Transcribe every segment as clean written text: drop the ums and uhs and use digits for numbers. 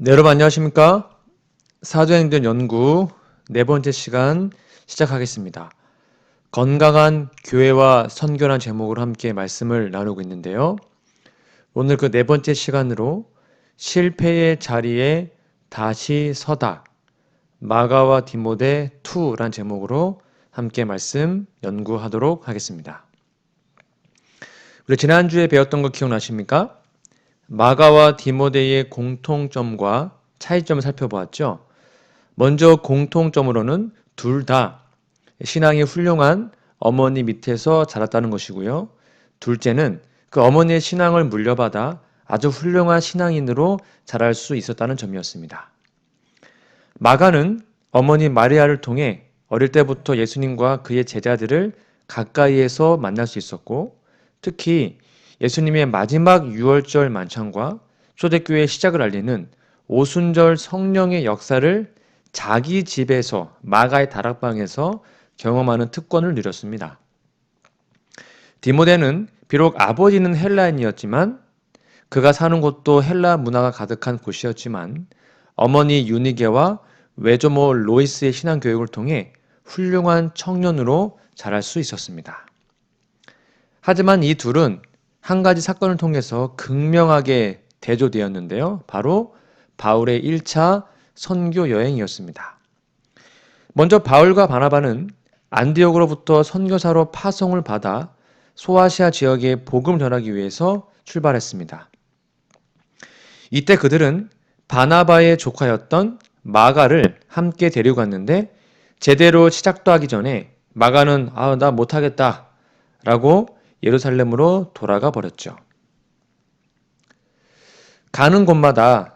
네, 여러분 안녕하십니까? 사도행전 연구 네 번째 시간 시작하겠습니다. 건강한 교회와 선교란 제목으로 함께 말씀을 나누고 있는데요. 오늘 그 네 번째 시간으로 실패의 자리에 다시 서다 마가와 디모데 2란 제목으로 함께 말씀 연구하도록 하겠습니다. 우리 지난주에 배웠던 거 기억나십니까? 마가와 디모데의 공통점과 차이점을 살펴보았죠. 먼저 공통점으로는 둘 다 신앙이 훌륭한 어머니 밑에서 자랐다는 것이고요. 둘째는 그 어머니의 신앙을 물려받아 아주 훌륭한 신앙인으로 자랄 수 있었다는 점이었습니다. 마가는 어머니 마리아를 통해 어릴 때부터 예수님과 그의 제자들을 가까이에서 만날 수 있었고, 특히 예수님의 마지막 유월절 만찬과 초대교회의 시작을 알리는 오순절 성령의 역사를 자기 집에서 마가의 다락방에서 경험하는 특권을 누렸습니다. 디모데는 비록 아버지는 헬라인이었지만 그가 사는 곳도 헬라 문화가 가득한 곳이었지만 어머니 유니게와 외조모 로이스의 신앙 교육을 통해 훌륭한 청년으로 자랄 수 있었습니다. 하지만 이 둘은 한 가지 사건을 통해서 극명하게 대조되었는데요. 바로 바울의 1차 선교 여행이었습니다. 먼저 바울과 바나바는 안디옥으로부터 선교사로 파송을 받아 소아시아 지역에 복음을 전하기 위해서 출발했습니다. 이때 그들은 바나바의 조카였던 마가를 함께 데리고 갔는데 제대로 시작도 하기 전에 마가는 나 못하겠다 라고 예루살렘으로 돌아가 버렸죠. 가는 곳마다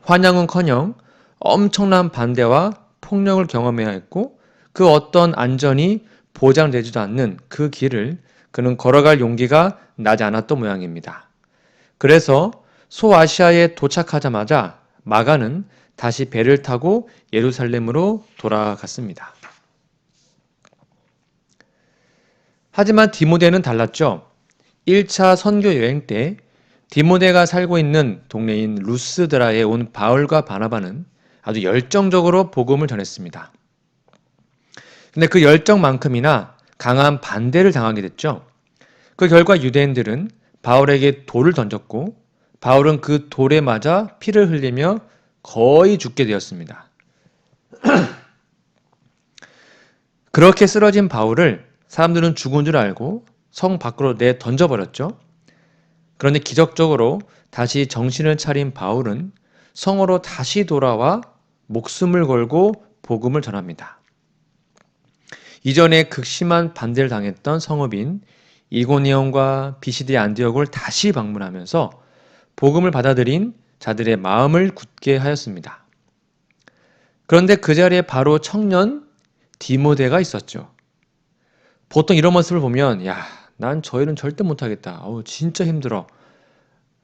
환영은커녕 엄청난 반대와 폭력을 경험해야 했고 그 어떤 안전이 보장되지도 않는 그 길을 그는 걸어갈 용기가 나지 않았던 모양입니다. 그래서 소아시아에 도착하자마자 마가는 다시 배를 타고 예루살렘으로 돌아갔습니다. 하지만 디모데는 달랐죠. 1차 선교 여행 때 디모데가 살고 있는 동네인 루스드라에 온 바울과 바나바는 아주 열정적으로 복음을 전했습니다. 근데 그 열정만큼이나 강한 반대를 당하게 됐죠. 그 결과 유대인들은 바울에게 돌을 던졌고 바울은 그 돌에 맞아 피를 흘리며 거의 죽게 되었습니다. 그렇게 쓰러진 바울을 사람들은 죽은 줄 알고 성 밖으로 내 던져버렸죠. 그런데 기적적으로 다시 정신을 차린 바울은 성으로 다시 돌아와 목숨을 걸고 복음을 전합니다. 이전에 극심한 반대를 당했던 성읍인 이고니온과 비시디 안디옥을 다시 방문하면서 복음을 받아들인 자들의 마음을 굳게 하였습니다. 그런데 그 자리에 바로 청년 디모데가 있었죠. 보통 이런 모습을 보면 난 저 일은 절대 못하겠다. 진짜 힘들어.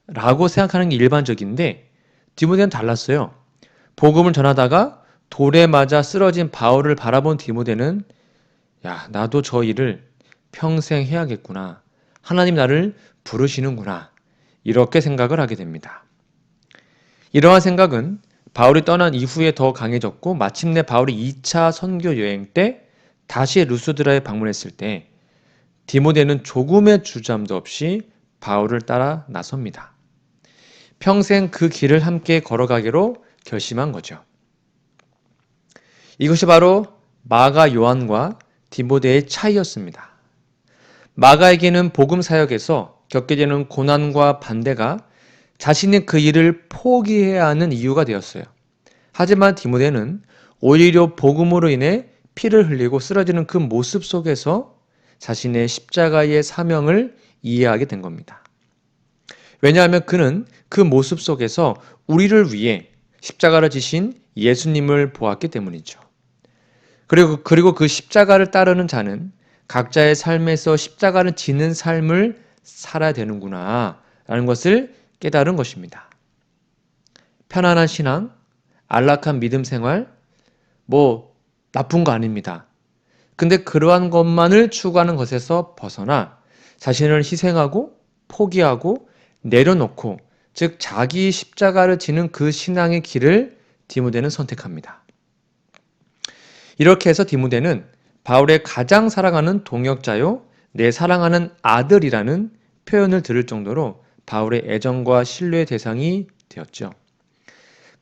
라고 생각하는 게 일반적인데 디모데는 달랐어요. 복음을 전하다가 돌에 맞아 쓰러진 바울을 바라본 디모데는 나도 저 일을 평생 해야겠구나. 하나님 나를 부르시는구나. 이렇게 생각을 하게 됩니다. 이러한 생각은 바울이 떠난 이후에 더 강해졌고 마침내 바울이 2차 선교 여행 때 다시 루스드라에 방문했을 때 디모데는 조금의 주저함도 없이 바울을 따라 나섭니다. 평생 그 길을 함께 걸어가기로 결심한 거죠. 이것이 바로 마가 요한과 디모데의 차이였습니다. 마가에게는 복음 사역에서 겪게 되는 고난과 반대가 자신이 그 일을 포기해야 하는 이유가 되었어요. 하지만 디모데는 오히려 복음으로 인해 피를 흘리고 쓰러지는 그 모습 속에서 자신의 십자가의 사명을 이해하게 된 겁니다. 왜냐하면 그는 그 모습 속에서 우리를 위해 십자가를 지신 예수님을 보았기 때문이죠. 그리고 그 십자가를 따르는 자는 각자의 삶에서 십자가를 지는 삶을 살아야 되는구나 라는 것을 깨달은 것입니다. 편안한 신앙, 안락한 믿음 생활, 나쁜 거 아닙니다. 근데 그러한 것만을 추구하는 것에서 벗어나 자신을 희생하고 포기하고 내려놓고 즉 자기 십자가를 지는 그 신앙의 길을 디모데는 선택합니다. 이렇게 해서 디모데는 바울의 가장 사랑하는 동역자요, 내 사랑하는 아들이라는 표현을 들을 정도로 바울의 애정과 신뢰의 대상이 되었죠.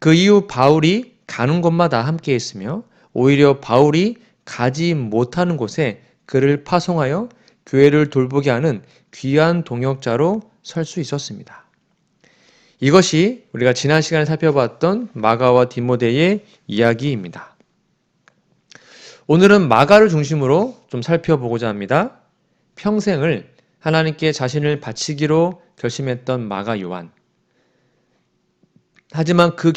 그 이후 바울이 가는 곳마다 함께 했으며 오히려 바울이 가지 못하는 곳에 그를 파송하여 교회를 돌보게 하는 귀한 동역자로 설 수 있었습니다. 이것이 우리가 지난 시간에 살펴봤던 마가와 디모데의 이야기입니다. 오늘은 마가를 중심으로 좀 살펴보고자 합니다. 평생을 하나님께 자신을 바치기로 결심했던 마가 요한. 하지만 그가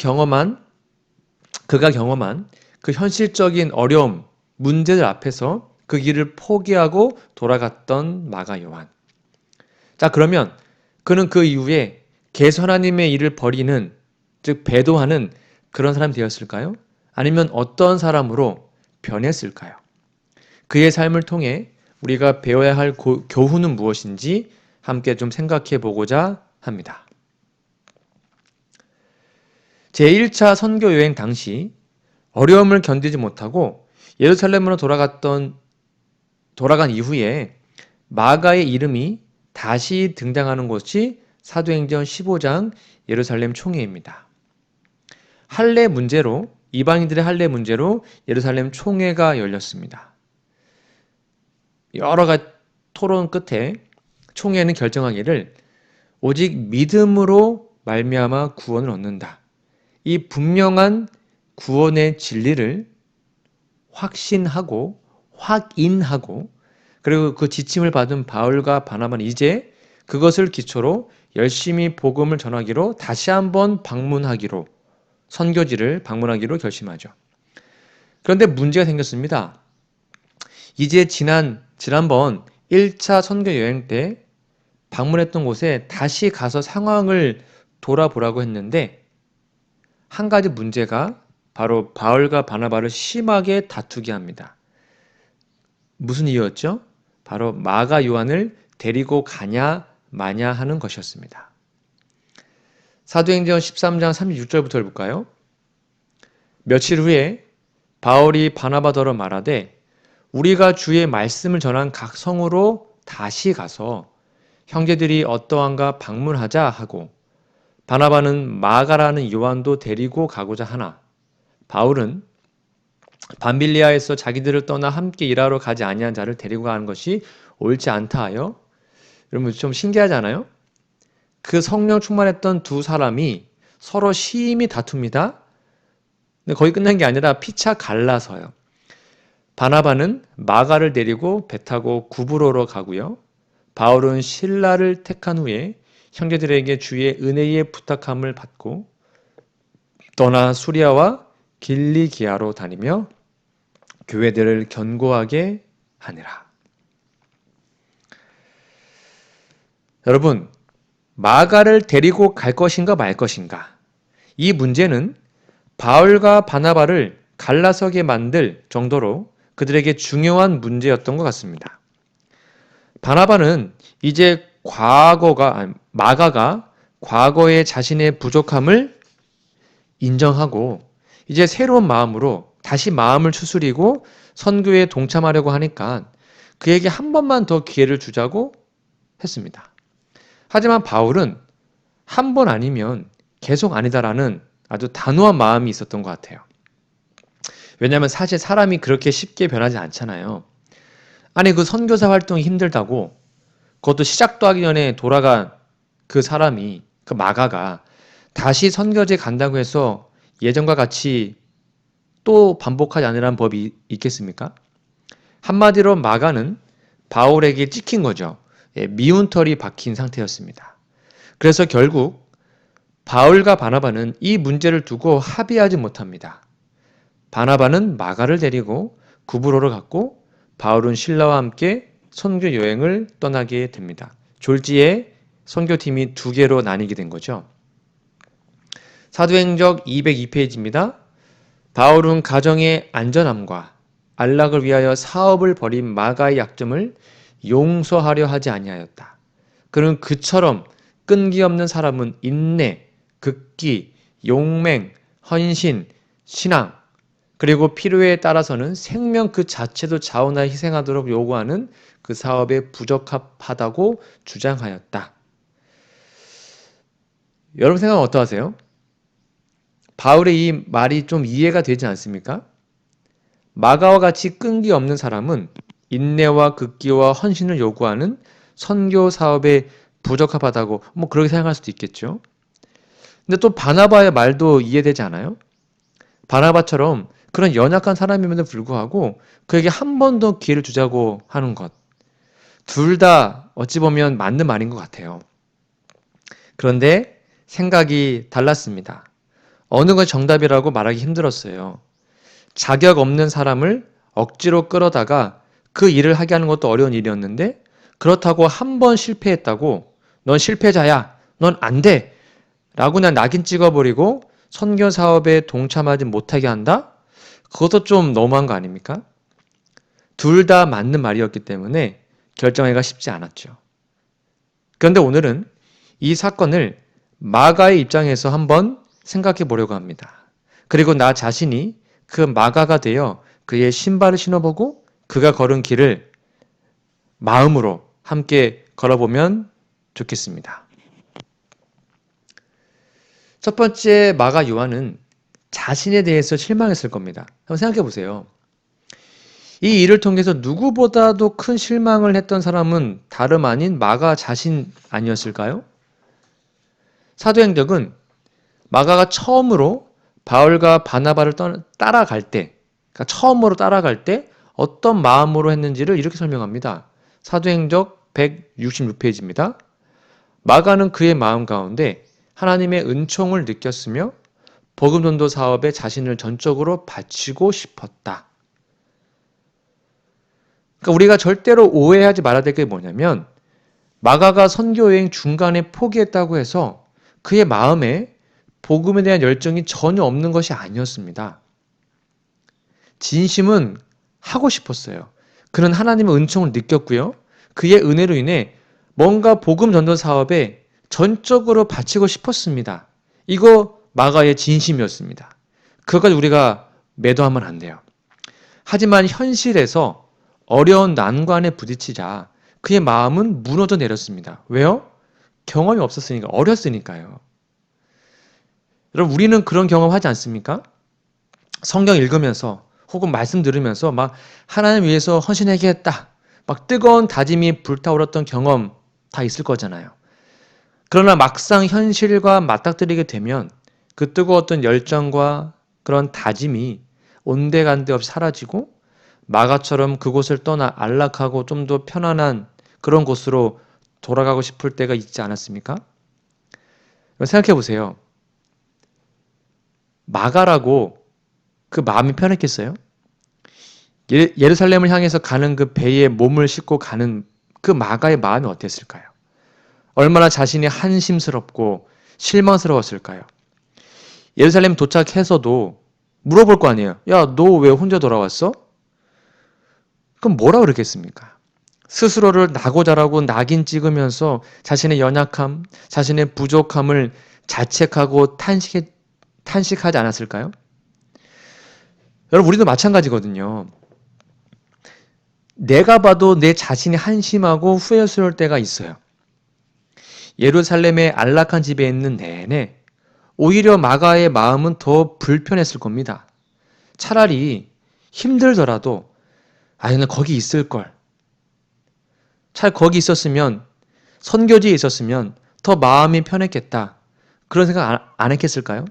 경험한 그 현실적인 어려움, 문제들 앞에서 그 길을 포기하고 돌아갔던 마가 요한. 자, 그러면 그는 그 이후에 계속 하나님의 일을 버리는, 즉 배도하는 그런 사람이 되었을까요? 아니면 어떤 사람으로 변했을까요? 그의 삶을 통해 우리가 배워야 할 교훈은 무엇인지 함께 좀 생각해 보고자 합니다. 제1차 선교 여행 당시 어려움을 견디지 못하고 예루살렘으로 돌아간 이후에 마가의 이름이 다시 등장하는 곳이 사도행전 15장 예루살렘 총회입니다. 이방인들의 할례 문제로 예루살렘 총회가 열렸습니다. 여러 가지 토론 끝에 총회는 결정하기를 오직 믿음으로 말미암아 구원을 얻는다. 이 분명한 구원의 진리를 확인하고 그리고 그 지침을 받은 바울과 바나바는 이제 그것을 기초로 열심히 복음을 전하기로 다시 한번 선교지를 방문하기로 결심하죠. 그런데 문제가 생겼습니다. 이제 지난번 1차 선교 여행 때 방문했던 곳에 다시 가서 상황을 돌아보라고 했는데 한 가지 문제가 바로 바울과 바나바를 심하게 다투게 합니다. 무슨 이유였죠? 바로 마가 요한을 데리고 가냐 마냐 하는 것이었습니다. 사도행전 13장 36절부터 볼까요? 며칠 후에 바울이 바나바더러 말하되 우리가 주의 말씀을 전한 각 성으로 다시 가서 형제들이 어떠한가 방문하자 하고 바나바는 마가라는 요한도 데리고 가고자 하나 바울은 밤빌리아에서 자기들을 떠나 함께 일하러 가지 아니한 자를 데리고 가는 것이 옳지 않다 하여. 여러분 좀 신기하지 않아요? 그 성령 충만했던 두 사람이 서로 심히 다툽니다. 근데 거의 끝난 게 아니라 피차 갈라서요. 바나바는 마가를 데리고 배 타고 구브로로 가고요. 바울은 실라를 택한 후에 형제들에게 주의 은혜의 부탁함을 받고 떠나 수리아와 길리기아로 다니며 교회들을 견고하게 하니라. 여러분, 마가를 데리고 갈 것인가 말 것인가? 이 문제는 바울과 바나바를 갈라서게 만들 정도로 그들에게 중요한 문제였던 것 같습니다. 바나바는 이제 마가가 과거의 자신의 부족함을 인정하고 이제 새로운 마음으로 다시 마음을 추스리고 선교에 동참하려고 하니까 그에게 한 번만 더 기회를 주자고 했습니다. 하지만 바울은 한 번 아니면 계속 아니다라는 아주 단호한 마음이 있었던 것 같아요. 왜냐하면 사실 사람이 그렇게 쉽게 변하지 않잖아요. 아니 그 선교사 활동이 힘들다고 그것도 시작도 하기 전에 돌아간 그 사람이 그 마가가 다시 선교지에 간다고 해서 예전과 같이 또 반복하지 않으라는 법이 있겠습니까? 한마디로 마가는 바울에게 찍힌 거죠. 미운 털이 박힌 상태였습니다. 그래서 결국 바울과 바나바는 이 문제를 두고 합의하지 못합니다. 바나바는 마가를 데리고 구브로로 갔고 바울은 실라와 함께 선교 여행을 떠나게 됩니다. 졸지에 선교팀이 두 개로 나뉘게 된 거죠. 사도행전 202페이지입니다. 바울은 가정의 안전함과 안락을 위하여 사업을 벌인 마가의 약점을 용서하려 하지 아니하였다. 그는 그처럼 끈기 없는 사람은 인내, 극기, 용맹, 헌신, 신앙, 그리고 필요에 따라서는 생명 그 자체도 자원하여 희생하도록 요구하는 그 사업에 부적합하다고 주장하였다. 여러분 생각은 어떠하세요? 바울의 이 말이 좀 이해가 되지 않습니까? 마가와 같이 끈기 없는 사람은 인내와 극기와 헌신을 요구하는 선교 사업에 부적합하다고 그렇게 생각할 수도 있겠죠. 근데 또 바나바의 말도 이해되지 않아요? 바나바처럼 그런 연약한 사람임에도 불구하고 그에게 한 번 더 기회를 주자고 하는 것. 둘 다 어찌 보면 맞는 말인 것 같아요. 그런데 생각이 달랐습니다. 어느 건 정답이라고 말하기 힘들었어요. 자격 없는 사람을 억지로 끌어다가 그 일을 하게 하는 것도 어려운 일이었는데 그렇다고 한 번 실패했다고 넌 실패자야, 넌 안 돼 라고 그냥 낙인 찍어버리고 선교 사업에 동참하지 못하게 한다? 그것도 좀 너무한 거 아닙니까? 둘 다 맞는 말이었기 때문에 결정하기가 쉽지 않았죠. 그런데 오늘은 이 사건을 마가의 입장에서 한번 생각해 보려고 합니다. 그리고 나 자신이 그 마가가 되어 그의 신발을 신어보고 그가 걸은 길을 마음으로 함께 걸어보면 좋겠습니다. 첫 번째 마가 요한은 자신에 대해서 실망했을 겁니다. 한번 생각해 보세요. 이 일을 통해서 누구보다도 큰 실망을 했던 사람은 다름 아닌 마가 자신 아니었을까요? 사도행적은 마가가 처음으로 바울과 바나바를 따라갈 때, 그러니까 처음으로 따라갈 때 어떤 마음으로 했는지를 이렇게 설명합니다. 사도행적 166페이지입니다. 마가는 그의 마음 가운데 하나님의 은총을 느꼈으며 복음 전도 사업에 자신을 전적으로 바치고 싶었다. 그러니까 우리가 절대로 오해하지 말아야 될 게 뭐냐면 마가가 선교 여행 중간에 포기했다고 해서 그의 마음에 복음에 대한 열정이 전혀 없는 것이 아니었습니다. 진심은 하고 싶었어요. 그는 하나님의 은총을 느꼈고요. 그의 은혜로 인해 뭔가 복음 전도 사업에 전적으로 바치고 싶었습니다. 이거 마가의 진심이었습니다. 그것까지 우리가 매도하면 안 돼요. 하지만 현실에서 어려운 난관에 부딪히자 그의 마음은 무너져 내렸습니다. 왜요? 경험이 없었으니까, 어렸으니까요. 여러분, 우리는 그런 경험하지 않습니까? 성경 읽으면서 혹은 말씀 들으면서 막 하나님 위해서 헌신하게 했다. 막 뜨거운 다짐이 불타오랐던 경험 다 있을 거잖아요. 그러나 막상 현실과 맞닥뜨리게 되면 그 뜨거웠던 열정과 그런 다짐이 온데간데 없이 사라지고 마가처럼 그곳을 떠나 안락하고 좀 더 편안한 그런 곳으로 돌아가고 싶을 때가 있지 않았습니까? 생각해 보세요. 마가라고 그 마음이 편했겠어요? 예루살렘을 향해서 가는 그 배에 몸을 싣고 가는 그 마가의 마음이 어땠을까요? 얼마나 자신이 한심스럽고 실망스러웠을까요? 예루살렘 도착해서도 물어볼 거 아니에요. 야, 너 왜 혼자 돌아왔어? 그럼 뭐라 그러겠습니까? 스스로를 나고자라고 낙인 찍으면서 자신의 연약함, 자신의 부족함을 자책하고 탄식하지 않았을까요? 여러분, 우리도 마찬가지거든요. 내가 봐도 내 자신이 한심하고 후회스러울 때가 있어요. 예루살렘의 안락한 집에 있는 내내 오히려 마가의 마음은 더 불편했을 겁니다. 차라리 힘들더라도 나는 거기 있을 걸. 차라리 거기 있었으면 선교지에 있었으면 더 마음이 편했겠다. 그런 생각 안 했겠을까요?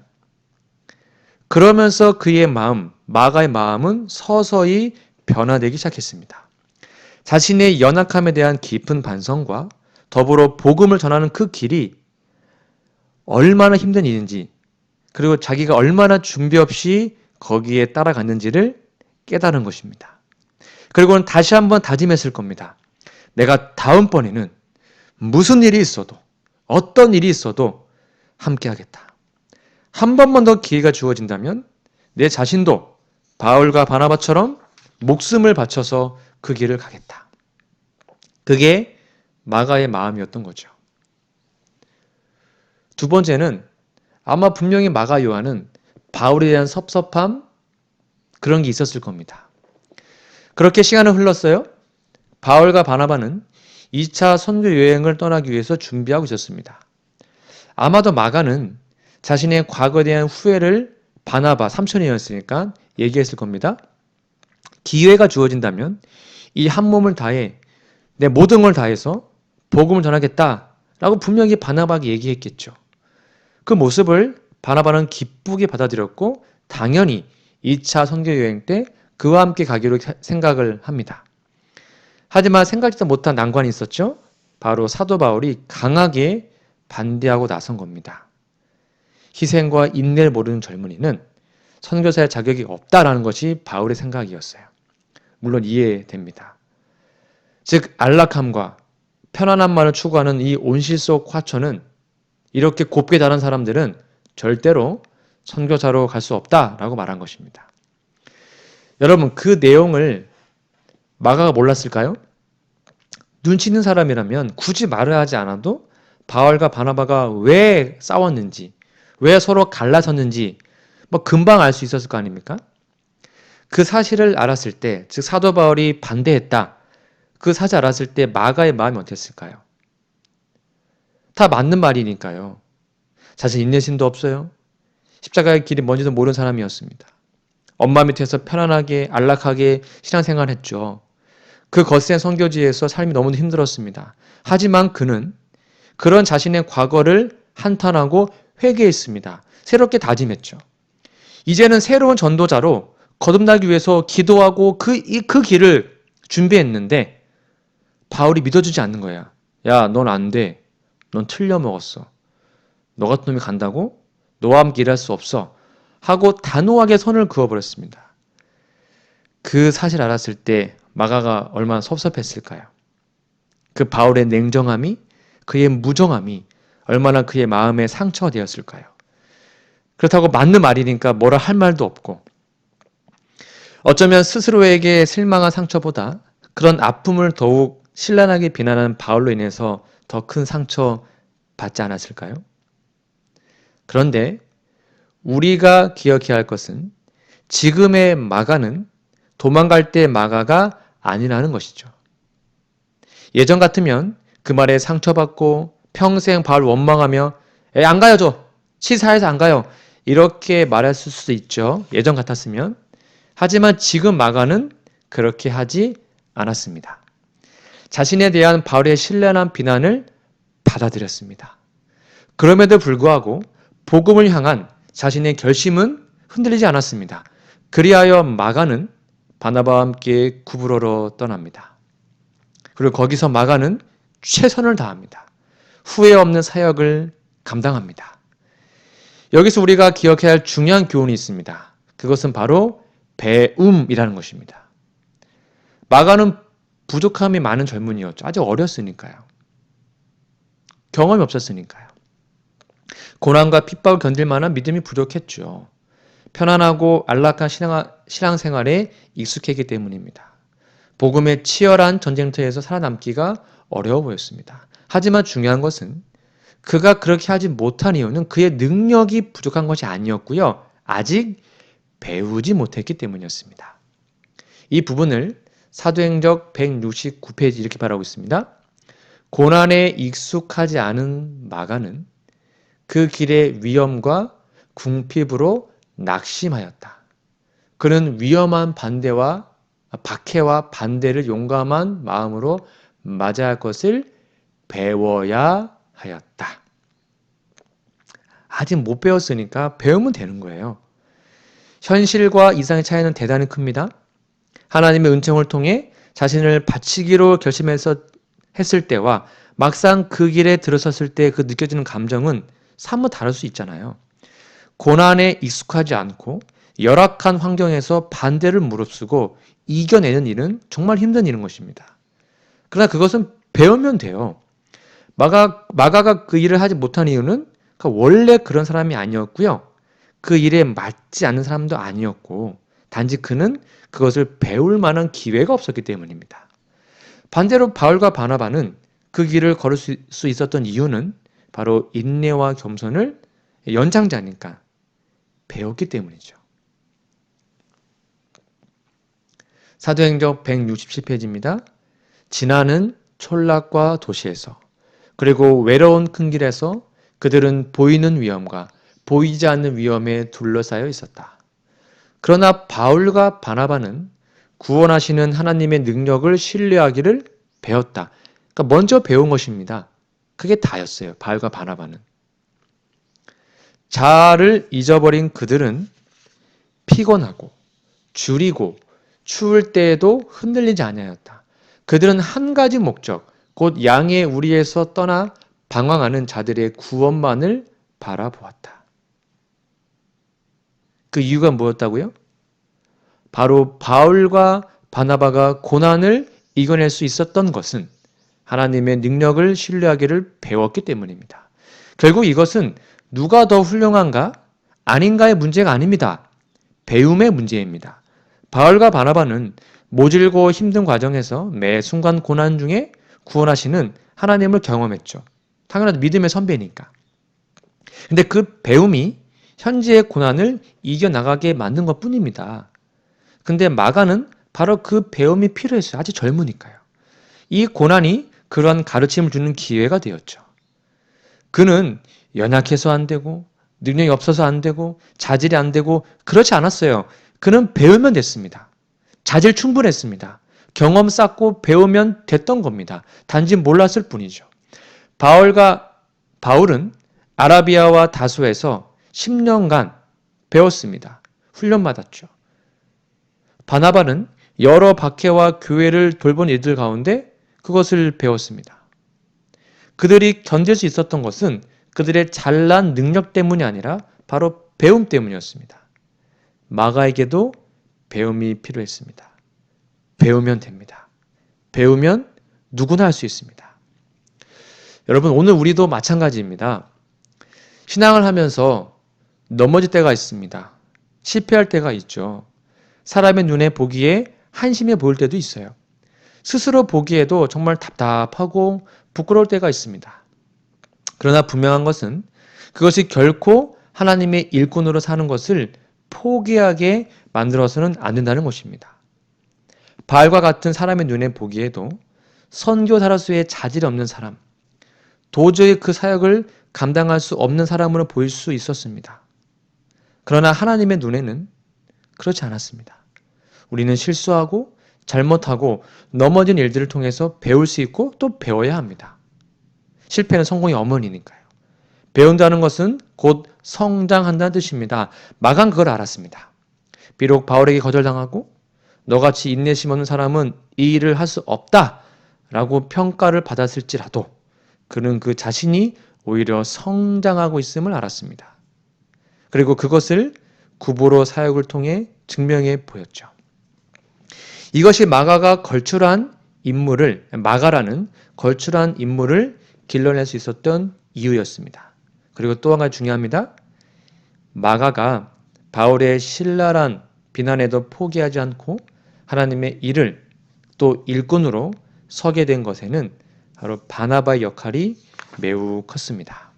그러면서 그의 마음, 마가의 마음은 서서히 변화되기 시작했습니다. 자신의 연약함에 대한 깊은 반성과 더불어 복음을 전하는 그 길이 얼마나 힘든 일인지 그리고 자기가 얼마나 준비 없이 거기에 따라갔는지를 깨달은 것입니다. 그리고는 다시 한번 다짐했을 겁니다. 내가 다음번에는 무슨 일이 있어도 어떤 일이 있어도 함께 하겠다. 한 번만 더 기회가 주어진다면 내 자신도 바울과 바나바처럼 목숨을 바쳐서 그 길을 가겠다. 그게 마가의 마음이었던 거죠. 두 번째는 아마 분명히 마가 요한은 바울에 대한 섭섭함 그런 게 있었을 겁니다. 그렇게 시간은 흘렀어요. 바울과 바나바는 2차 선교 여행을 떠나기 위해서 준비하고 있었습니다. 아마도 마가는 자신의 과거에 대한 후회를 바나바 삼촌이었으니까 얘기했을 겁니다. 기회가 주어진다면 이 한 몸을 다해 내 모든 걸 다해서 복음을 전하겠다라고 분명히 바나바에게 얘기했겠죠. 그 모습을 바나바는 기쁘게 받아들였고 당연히 2차 선교 여행 때 그와 함께 가기로 생각을 합니다. 하지만 생각지도 못한 난관이 있었죠. 바로 사도 바울이 강하게 반대하고 나선 겁니다. 희생과 인내를 모르는 젊은이는 선교사의 자격이 없다라는 것이 바울의 생각이었어요. 물론 이해됩니다. 즉 안락함과 편안함만을 추구하는 이 온실 속 화초는 이렇게 곱게 자란 사람들은 절대로 선교사로 갈 수 없다라고 말한 것입니다. 여러분 그 내용을 마가가 몰랐을까요? 눈치 있는 사람이라면 굳이 말을 하지 않아도 바울과 바나바가 왜 싸웠는지, 왜 서로 갈라섰는지 금방 알 수 있었을 거 아닙니까? 그 사실을 알았을 때, 즉 사도 바울이 반대했다. 그 사실 알았을 때 마가의 마음이 어땠을까요? 다 맞는 말이니까요. 사실 인내심도 없어요. 십자가의 길이 뭔지도 모르는 사람이었습니다. 엄마 밑에서 편안하게 안락하게 신앙생활했죠. 그 거센 선교지에서 삶이 너무도 힘들었습니다. 하지만 그는 그런 자신의 과거를 한탄하고 회개했습니다. 새롭게 다짐했죠. 이제는 새로운 전도자로 거듭나기 위해서 기도하고 그 길을 준비했는데 바울이 믿어주지 않는 거야. 야, 넌 안 돼. 넌 틀려 먹었어. 너 같은 놈이 간다고? 너와 함께 일할 수 없어. 하고 단호하게 선을 그어버렸습니다. 그 사실 알았을 때 마가가 얼마나 섭섭했을까요? 그 바울의 냉정함이, 그의 무정함이 얼마나 그의 마음에 상처가 되었을까요? 그렇다고 맞는 말이니까 뭐라 할 말도 없고 어쩌면 스스로에게 실망한 상처보다 그런 아픔을 더욱 신랄하게 비난하는 바울로 인해서 더 큰 상처 받지 않았을까요? 그런데 우리가 기억해야 할 것은 지금의 마가는 도망갈 때 마가가 아니라는 것이죠. 예전 같으면 그 말에 상처받고 평생 바울 원망하며 안 가요 저 치사해서 안 가요 이렇게 말했을 수도 있죠. 예전 같았으면. 하지만 지금 마가는 그렇게 하지 않았습니다. 자신에 대한 바울의 신랄한 비난을 받아들였습니다. 그럼에도 불구하고 복음을 향한 자신의 결심은 흔들리지 않았습니다. 그리하여 마가는 바나바와 함께 구브로로 떠납니다. 그리고 거기서 마가는 최선을 다합니다. 후회 없는 사역을 감당합니다. 여기서 우리가 기억해야 할 중요한 교훈이 있습니다. 그것은 바로 배움이라는 것입니다. 마가는 부족함이 많은 젊은이였죠. 아직 어렸으니까요. 경험이 없었으니까요. 고난과 핍박을 견딜 만한 믿음이 부족했죠. 편안하고 안락한 신앙생활에 익숙했기 때문입니다. 복음의 치열한 전쟁터에서 살아남기가 어려워 보였습니다. 하지만 중요한 것은 그가 그렇게 하지 못한 이유는 그의 능력이 부족한 것이 아니었고요. 아직 배우지 못했기 때문이었습니다. 이 부분을 사도행적 169페이지 이렇게 말하고 있습니다. 고난에 익숙하지 않은 마가는 그 길의 위험과 궁핍으로 낙심하였다. 그는 위험한 박해와 반대를 용감한 마음으로 맞아야 할 것을 배워야 하였다. 아직 못 배웠으니까 배우면 되는 거예요. 현실과 이상의 차이는 대단히 큽니다. 하나님의 은총을 통해 자신을 바치기로 했을 때와 막상 그 길에 들어섰을 때 그 느껴지는 감정은 사뭇 다를 수 있잖아요. 고난에 익숙하지 않고 열악한 환경에서 반대를 무릅쓰고 이겨내는 일은 정말 힘든 일인 것입니다. 그러나 그것은 배우면 돼요. 마가가 그 일을 하지 못한 이유는 원래 그런 사람이 아니었고요. 그 일에 맞지 않는 사람도 아니었고 단지 그는 그것을 배울 만한 기회가 없었기 때문입니다. 반대로 바울과 바나바는 그 길을 걸을 수 있었던 이유는 바로 인내와 겸손을 연장자니까 배웠기 때문이죠. 사도행전 167페이지입니다. 지나는 촌락과 도시에서 그리고 외로운 큰 길에서 그들은 보이는 위험과 보이지 않는 위험에 둘러싸여 있었다. 그러나 바울과 바나바는 구원하시는 하나님의 능력을 신뢰하기를 배웠다. 그러니까 먼저 배운 것입니다. 그게 다였어요. 바울과 바나바는. 자아를 잊어버린 그들은 피곤하고 줄이고 추울 때에도 흔들리지 아니하였다. 그들은 한 가지 목적, 곧 양의 우리에서 떠나 방황하는 자들의 구원만을 바라보았다. 그 이유가 뭐였다고요? 바로 바울과 바나바가 고난을 이겨낼 수 있었던 것은 하나님의 능력을 신뢰하기를 배웠기 때문입니다. 결국 이것은 누가 더 훌륭한가? 아닌가의 문제가 아닙니다. 배움의 문제입니다. 바울과 바나바는 모질고 힘든 과정에서 매 순간 고난 중에 구원하시는 하나님을 경험했죠. 당연하도 믿음의 선배니까. 근데 그 배움이 현재의 고난을 이겨나가게 만든 것 뿐입니다. 근데 마가는 바로 그 배움이 필요했어요. 아직 젊으니까요. 이 고난이 그러한 가르침을 주는 기회가 되었죠. 그는 연약해서 안 되고 능력이 없어서 안 되고 자질이 안 되고 그렇지 않았어요. 그는 배우면 됐습니다. 자질 충분했습니다. 경험 쌓고 배우면 됐던 겁니다. 단지 몰랐을 뿐이죠. 바울은 아라비아와 다소에서 10년간 배웠습니다. 훈련받았죠. 바나바는 여러 박해와 교회를 돌본 이들 가운데 그것을 배웠습니다. 그들이 견딜 수 있었던 것은 그들의 잘난 능력 때문이 아니라 바로 배움 때문이었습니다. 마가에게도 배움이 필요했습니다. 배우면 됩니다. 배우면 누구나 할 수 있습니다. 여러분, 오늘 우리도 마찬가지입니다. 신앙을 하면서 넘어질 때가 있습니다. 실패할 때가 있죠. 사람의 눈에 보기에 한심해 보일 때도 있어요. 스스로 보기에도 정말 답답하고 부끄러울 때가 있습니다. 그러나 분명한 것은 그것이 결코 하나님의 일꾼으로 사는 것을 포기하게 만들어서는 안 된다는 것입니다. 바알과 같은 사람의 눈에 보기에도 선교사로서의 자질이 없는 사람, 도저히 그 사역을 감당할 수 없는 사람으로 보일 수 있었습니다. 그러나 하나님의 눈에는 그렇지 않았습니다. 우리는 실수하고 잘못하고 넘어진 일들을 통해서 배울 수 있고 또 배워야 합니다. 실패는 성공의 어머니니까요. 배운다는 것은 곧 성장한다는 뜻입니다. 마가는 그걸 알았습니다. 비록 바울에게 거절당하고 너같이 인내심 없는 사람은 이 일을 할 수 없다라고 평가를 받았을지라도 그는 그 자신이 오히려 성장하고 있음을 알았습니다. 그리고 그것을 구보로 사역을 통해 증명해 보였죠. 이것이 마가라는 걸출한 인물을 길러낼 수 있었던 이유였습니다. 그리고 또 한 가지 중요합니다. 마가가 바울의 신랄한 비난에도 포기하지 않고 하나님의 일을 또 일꾼으로 서게 된 것에는 바로 바나바의 역할이 매우 컸습니다.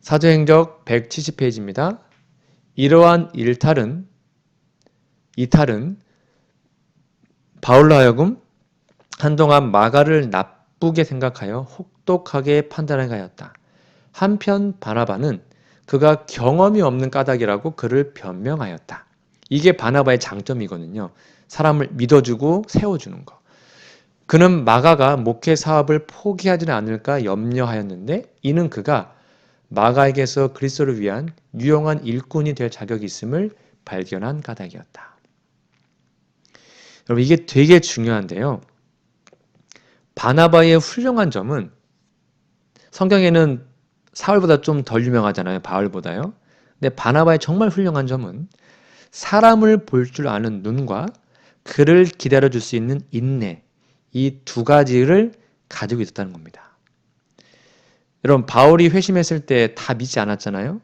사도행전 170페이지입니다. 이러한 이탈은 바울로 하여금 한동안 마가를 나쁘게 생각하여 혹독하게 판단하게 하였다. 한편 바나바는 그가 경험이 없는 까닭이라고 그를 변명하였다. 이게 바나바의 장점이거든요. 사람을 믿어주고 세워주는 거. 그는 마가가 목회 사업을 포기하지는 않을까 염려하였는데 이는 그가 마가에게서 그리스도를 위한 유용한 일꾼이 될 자격이 있음을 발견한 까닭이었다. 여러분, 이게 되게 중요한데요. 바나바의 훌륭한 점은 성경에는 사울보다 좀 덜 유명하잖아요. 바울보다요. 근데 바나바의 정말 훌륭한 점은 사람을 볼 줄 아는 눈과 그를 기다려줄 수 있는 인내, 이 두 가지를 가지고 있었다는 겁니다. 여러분, 바울이 회심했을 때 다 믿지 않았잖아요.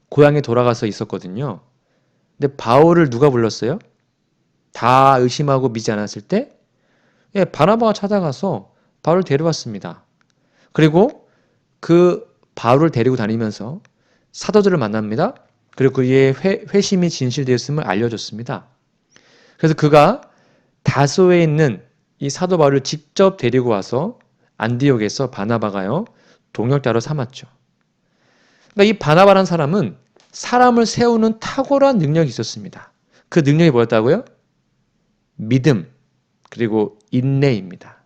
고향에 돌아가서 있었거든요. 근데 바울을 누가 불렀어요? 다 의심하고 믿지 않았을 때 바나바가 찾아가서 바울을 데려왔습니다. 그리고 그 바울을 데리고 다니면서 사도들을 만납니다. 그리고 그의 회심이 진실되었음을 알려줬습니다. 그래서 그가 다소에 있는 이 사도 바울을 직접 데리고 와서 안디옥에서 바나바가요 동역자로 삼았죠. 그러니까 이 바나바라는 사람은 사람을 세우는 탁월한 능력이 있었습니다. 그 능력이 뭐였다고요? 믿음 그리고 인내입니다.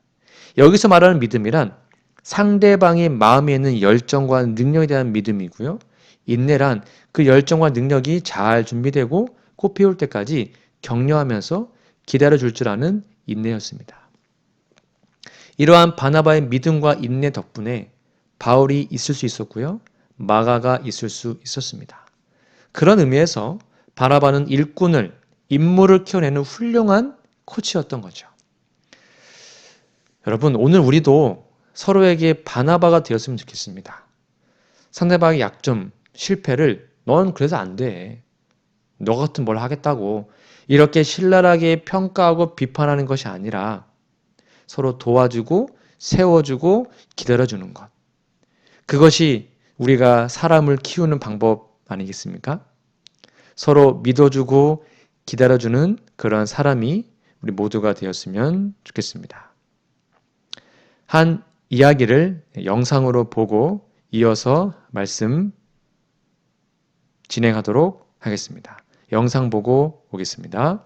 여기서 말하는 믿음이란 상대방의 마음에 있는 열정과 능력에 대한 믿음이고요. 인내란 그 열정과 능력이 잘 준비되고 꽃 피울 때까지 격려하면서 기다려줄 줄 아는 인내였습니다. 이러한 바나바의 믿음과 인내 덕분에 바울이 있을 수 있었고요. 마가가 있을 수 있었습니다. 그런 의미에서 바나바는 일꾼을, 인물을 키워내는 훌륭한 코치였던 거죠. 여러분, 오늘 우리도 서로에게 바나바가 되었으면 좋겠습니다. 상대방의 약점, 실패를 넌 그래서 안 돼. 너 같은 뭘 하겠다고 이렇게 신랄하게 평가하고 비판하는 것이 아니라 서로 도와주고 세워주고 기다려주는 것. 그것이 우리가 사람을 키우는 방법 아니겠습니까? 서로 믿어주고 기다려주는 그런 사람이 우리 모두가 되었으면 좋겠습니다. 한 이야기를 영상으로 보고 이어서 말씀 진행하도록 하겠습니다. 영상 보고 오겠습니다.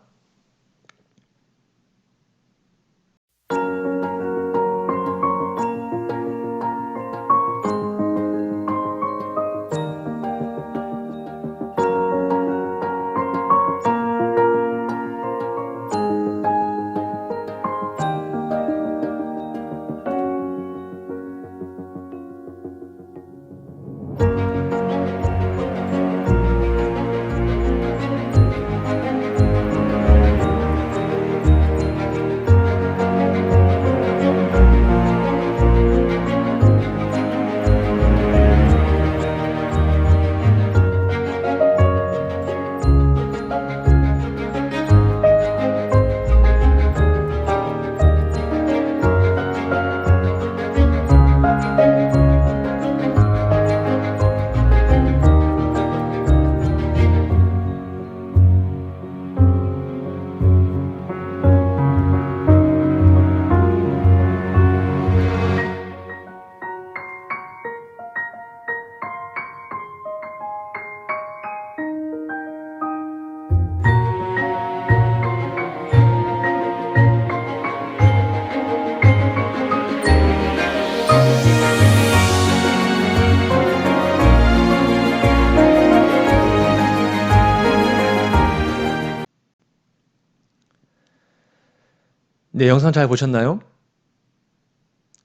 네, 영상 잘 보셨나요?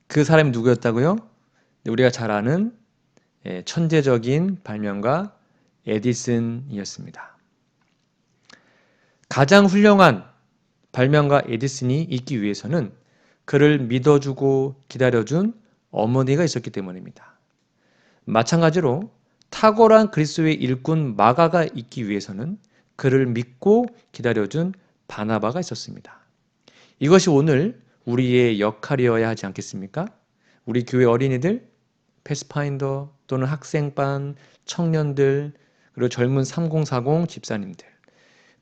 그 사람이 누구였다고요? 네, 우리가 잘 아는 천재적인 발명가 에디슨이었습니다. 가장 훌륭한 발명가 에디슨이 있기 위해서는 그를 믿어주고 기다려준 어머니가 있었기 때문입니다. 마찬가지로 탁월한 그리스도의 일꾼 마가가 있기 위해서는 그를 믿고 기다려준 바나바가 있었습니다. 이것이 오늘 우리의 역할이어야 하지 않겠습니까? 우리 교회 어린이들, 패스파인더 또는 학생반, 청년들, 그리고 젊은 3040 집사님들,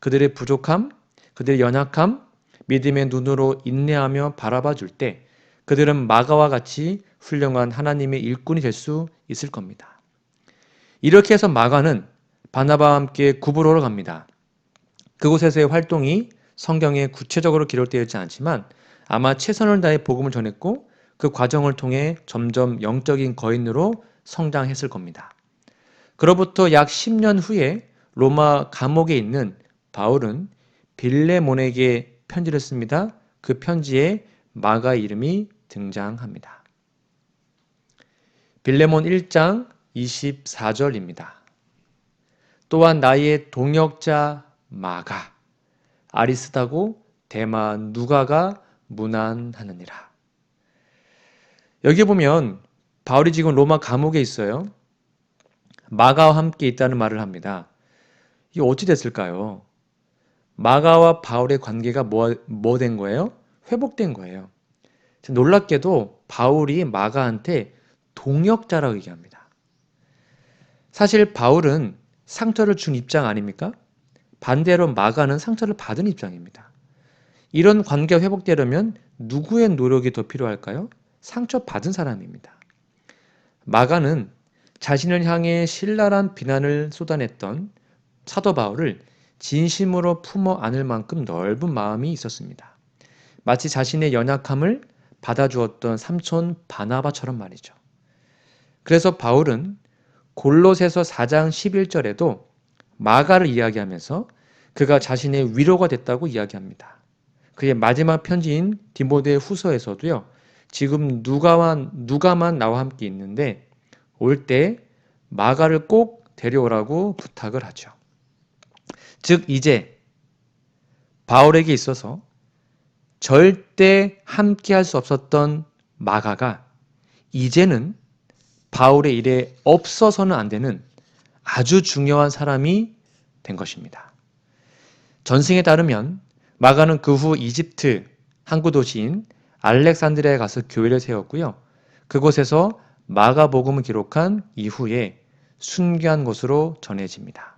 그들의 부족함, 그들의 연약함, 믿음의 눈으로 인내하며 바라봐 줄 때 그들은 마가와 같이 훌륭한 하나님의 일꾼이 될 수 있을 겁니다. 이렇게 해서 마가는 바나바와 함께 구브로로 갑니다. 그곳에서의 활동이 성경에 구체적으로 기록되어 있지 않지만 아마 최선을 다해 복음을 전했고 그 과정을 통해 점점 영적인 거인으로 성장했을 겁니다. 그로부터 약 10년 후에 로마 감옥에 있는 바울은 빌레몬에게 편지를 씁니다. 그 편지에 마가 이름이 등장합니다. 빌레몬 1장 24절입니다. 또한 나의 동역자 마가, 아리스다고 데마 누가가 문안하느니라. 여기 보면 바울이 지금 로마 감옥에 있어요. 마가와 함께 있다는 말을 합니다. 이게 어찌 됐을까요? 마가와 바울의 관계가 뭐 된 거예요? 회복된 거예요. 놀랍게도 바울이 마가한테 동역자라고 얘기합니다. 사실 바울은 상처를 준 입장 아닙니까? 반대로 마가는 상처를 받은 입장입니다. 이런 관계가 회복되려면 누구의 노력이 더 필요할까요? 상처받은 사람입니다. 마가는 자신을 향해 신랄한 비난을 쏟아냈던 사도 바울을 진심으로 품어 안을 만큼 넓은 마음이 있었습니다. 마치 자신의 연약함을 받아주었던 삼촌 바나바처럼 말이죠. 그래서 바울은 골로새서 4장 11절에도 마가를 이야기하면서 그가 자신의 위로가 됐다고 이야기합니다. 그의 마지막 편지인 디모데 후서에서도요. 지금 누가만 나와 함께 있는데 올 때 마가를 꼭 데려오라고 부탁을 하죠. 즉 이제 바울에게 있어서 절대 함께 할 수 없었던 마가가 이제는 바울의 일에 없어서는 안 되는 아주 중요한 사람이 된 것입니다. 전승에 따르면 마가는 그 후 이집트 항구 도시인 알렉산드리아에 가서 교회를 세웠고요. 그곳에서 마가복음을 기록한 이후에 순교한 것으로 전해집니다.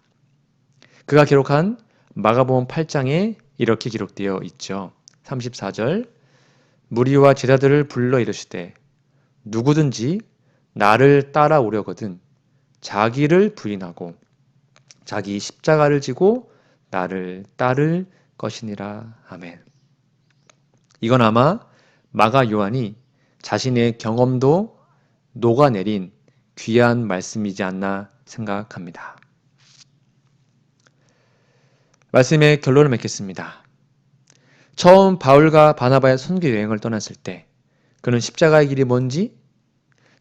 그가 기록한 마가복음 8장에 이렇게 기록되어 있죠. 34절 무리와 제자들을 불러 이르시되 누구든지 나를 따라오려거든 자기를 부인하고 자기 십자가를 지고 나를 따를 것이니라. 아멘. 이건 아마 마가 요한이 자신의 경험도 녹아내린 귀한 말씀이지 않나 생각합니다. 말씀의 결론을 맺겠습니다. 처음 바울과 바나바의 선교 여행을 떠났을 때 그는 십자가의 길이 뭔지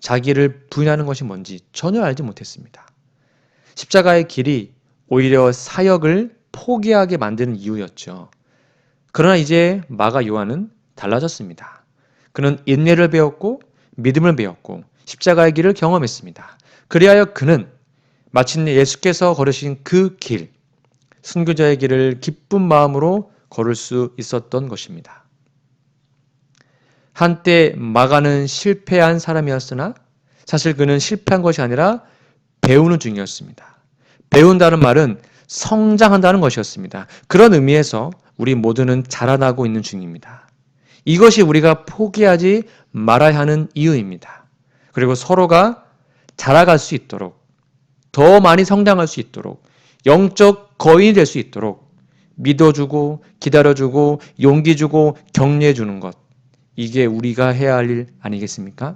자기를 부인하는 것이 뭔지 전혀 알지 못했습니다. 십자가의 길이 오히려 사역을 포기하게 만드는 이유였죠. 그러나 이제 마가 요한은 달라졌습니다. 그는 인내를 배웠고 믿음을 배웠고 십자가의 길을 경험했습니다. 그리하여 그는 마침내 예수께서 걸으신 그 길, 순교자의 길을 기쁜 마음으로 걸을 수 있었던 것입니다. 한때 마가는 실패한 사람이었으나 사실 그는 실패한 것이 아니라 배우는 중이었습니다. 배운다는 말은 성장한다는 것이었습니다. 그런 의미에서 우리 모두는 자라나고 있는 중입니다. 이것이 우리가 포기하지 말아야 하는 이유입니다. 그리고 서로가 자라갈 수 있도록, 더 많이 성장할 수 있도록, 영적 거인이 될 수 있도록 믿어주고 기다려주고 용기 주고 격려해주는 것, 이게 우리가 해야 할 일 아니겠습니까?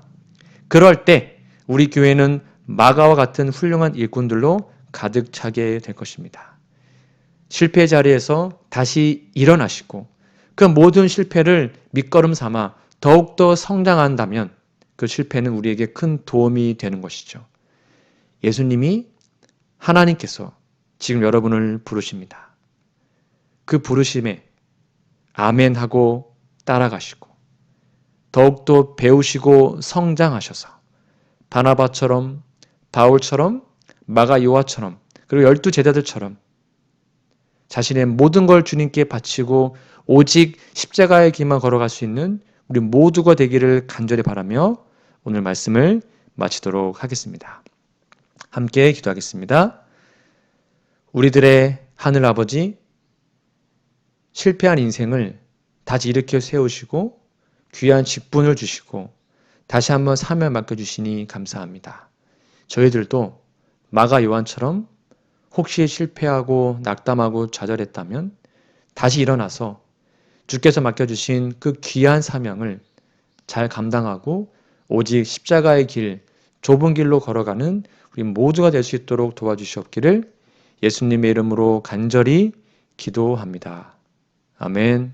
그럴 때 우리 교회는 마가와 같은 훌륭한 일꾼들로 가득 차게 될 것입니다. 실패 자리에서 다시 일어나시고 그 모든 실패를 밑거름 삼아 더욱더 성장한다면 그 실패는 우리에게 큰 도움이 되는 것이죠. 예수님이 하나님께서 지금 여러분을 부르십니다. 그 부르심에 아멘하고 따라가시고 더욱더 배우시고 성장하셔서 바나바처럼 바울처럼 마가 요한처럼 그리고 12 제자들처럼 자신의 모든 걸 주님께 바치고 오직 십자가의 길만 걸어갈 수 있는 우리 모두가 되기를 간절히 바라며 오늘 말씀을 마치도록 하겠습니다. 함께 기도하겠습니다. 우리들의 하늘 아버지, 실패한 인생을 다시 일으켜 세우시고 귀한 직분을 주시고 다시 한번 사명 맡겨주시니 감사합니다. 저희들도 마가 요한처럼 혹시 실패하고 낙담하고 좌절했다면 다시 일어나서 주께서 맡겨주신 그 귀한 사명을 잘 감당하고 오직 십자가의 길, 좁은 길로 걸어가는 우리 모두가 될 수 있도록 도와주시옵기를 예수님의 이름으로 간절히 기도합니다. 아멘.